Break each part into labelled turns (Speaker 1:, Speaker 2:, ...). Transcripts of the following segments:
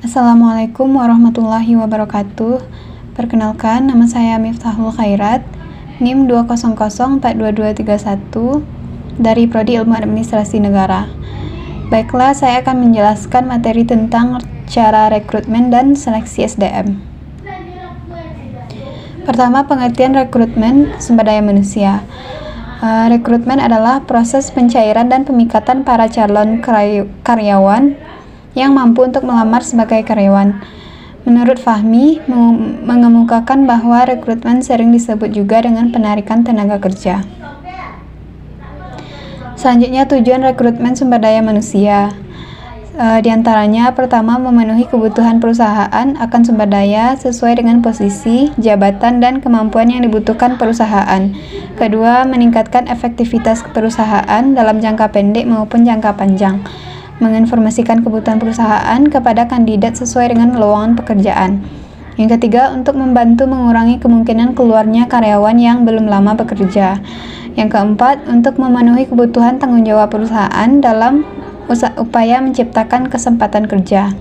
Speaker 1: Assalamualaikum warahmatullahi wabarakatuh. Perkenalkan, nama saya Miftahul Khairat, NIM 200422231 dari Prodi Ilmu Administrasi Negara. Baiklah, saya akan menjelaskan materi tentang cara rekrutmen dan seleksi SDM. Pertama, pengertian rekrutmen sumber daya manusia. Rekrutmen adalah proses pencairan dan pemikatan para calon karyawan yang mampu untuk melamar sebagai karyawan. Menurut Fahmi, mengemukakan bahwa rekrutmen sering disebut juga dengan penarikan tenaga kerja. Selanjutnya, tujuan rekrutmen sumber daya manusia. Di antaranya, pertama, memenuhi kebutuhan perusahaan akan sumber daya sesuai dengan posisi, jabatan, dan kemampuan yang dibutuhkan perusahaan. Kedua, meningkatkan efektivitas perusahaan dalam jangka pendek maupun jangka panjang. Menginformasikan kebutuhan perusahaan kepada kandidat sesuai dengan lowongan pekerjaan. Yang ketiga, untuk membantu mengurangi kemungkinan keluarnya karyawan yang belum lama bekerja. Yang keempat, untuk memenuhi kebutuhan tanggung jawab perusahaan dalam upaya menciptakan kesempatan kerja.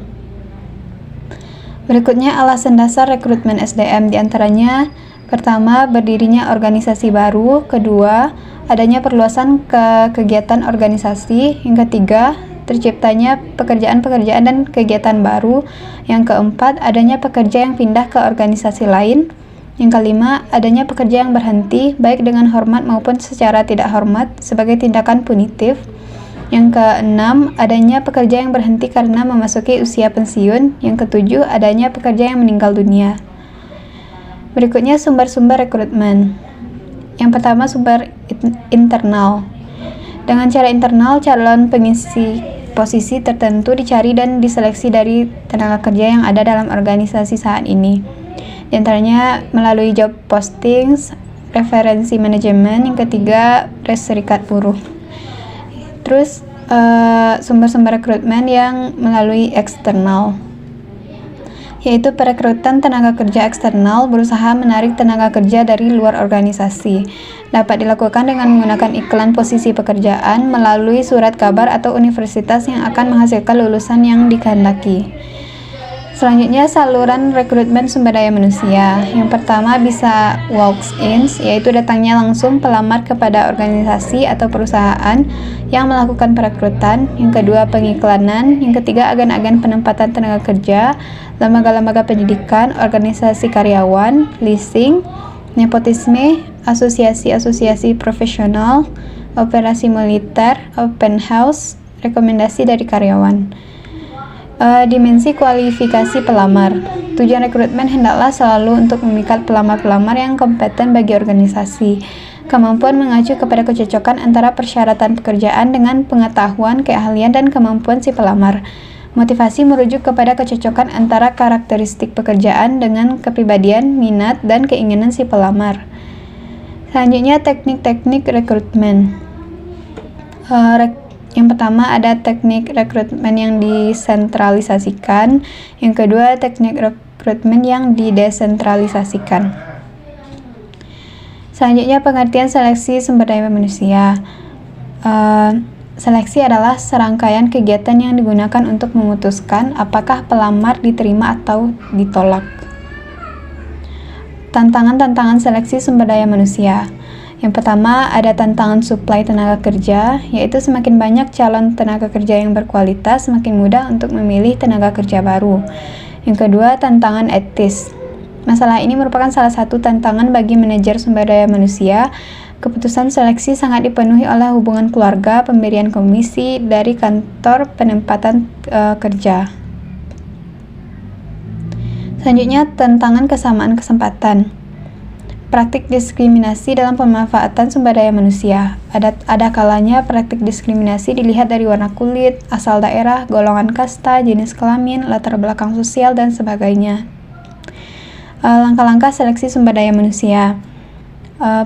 Speaker 1: Berikutnya, alasan dasar rekrutmen SDM, diantaranya pertama, berdirinya organisasi baru. Kedua, adanya perluasan kegiatan organisasi. Yang ketiga, terciptanya pekerjaan-pekerjaan dan kegiatan baru. Yang keempat, adanya pekerja yang pindah ke organisasi lain. Yang kelima, adanya pekerja yang berhenti baik dengan hormat maupun secara tidak hormat sebagai tindakan punitif. Yang keenam, adanya pekerja yang berhenti karena memasuki usia pensiun. Yang ketujuh, adanya pekerja yang meninggal dunia. Berikutnya, sumber-sumber rekrutmen. Yang pertama, sumber internal. Dengan cara internal, calon pengisi posisi tertentu dicari dan diseleksi dari tenaga kerja yang ada dalam organisasi saat ini. Di antaranya melalui job postings, referensi manajemen. Yang ketiga, serikat buruh. Terus sumber-sumber rekrutmen yang melalui eksternal, yaitu perekrutan tenaga kerja eksternal berusaha menarik tenaga kerja dari luar organisasi. Dapat dilakukan dengan menggunakan iklan posisi pekerjaan melalui surat kabar atau universitas yang akan menghasilkan lulusan yang dikehendaki. Selanjutnya, saluran rekrutmen sumber daya manusia. Yang pertama bisa walk-ins, yaitu datangnya langsung pelamar kepada organisasi atau perusahaan yang melakukan perekrutan. Yang kedua, pengiklanan. Yang ketiga, agen-agen penempatan tenaga kerja, lembaga-lembaga pendidikan, organisasi karyawan, leasing, nepotisme, asosiasi-asosiasi profesional, operasi militer, open house, rekomendasi dari karyawan. Dimensi kualifikasi pelamar. Tujuan rekrutmen hendaklah selalu untuk memikat pelamar-pelamar yang kompeten bagi organisasi. Kemampuan mengacu kepada kecocokan antara persyaratan pekerjaan dengan pengetahuan, keahlian, dan kemampuan si pelamar. Motivasi merujuk kepada kecocokan antara karakteristik pekerjaan dengan kepribadian, minat, dan keinginan si pelamar. Selanjutnya, teknik-teknik rekrutmen. Yang pertama, ada teknik rekrutmen yang disentralisasikan. Yang kedua, teknik rekrutmen yang didesentralisasikan. Selanjutnya, pengertian seleksi sumber daya manusia. Seleksi adalah serangkaian kegiatan yang digunakan untuk memutuskan apakah pelamar diterima atau ditolak. Tantangan-tantangan seleksi sumber daya manusia. Yang pertama, ada tantangan suplai tenaga kerja, yaitu semakin banyak calon tenaga kerja yang berkualitas, semakin mudah untuk memilih tenaga kerja baru. Yang kedua, tantangan etis. Masalah ini merupakan salah satu tantangan bagi manajer sumber daya manusia. Keputusan seleksi sangat dipenuhi oleh hubungan keluarga, pemberian komisi dari kantor penempatan kerja. Selanjutnya, tantangan kesamaan kesempatan. Praktik diskriminasi dalam pemanfaatan sumber daya manusia. Ada kalanya praktik diskriminasi dilihat dari warna kulit, asal daerah, golongan kasta, jenis kelamin, latar belakang sosial, dan sebagainya. Langkah-langkah seleksi sumber daya manusia.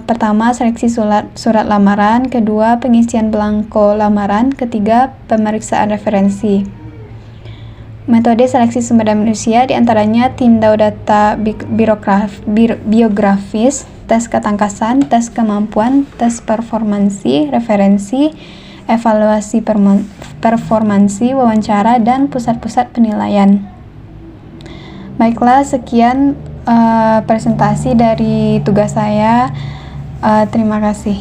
Speaker 1: Pertama, seleksi surat lamaran. Kedua, pengisian belangko lamaran. Ketiga, pemeriksaan referensi. Metode seleksi sumber daya manusia diantaranya tindau data biografis, tes ketangkasan, tes kemampuan, tes performansi, referensi, evaluasi performansi, wawancara, dan pusat-pusat penilaian. Baiklah, sekian presentasi dari tugas saya. Terima kasih.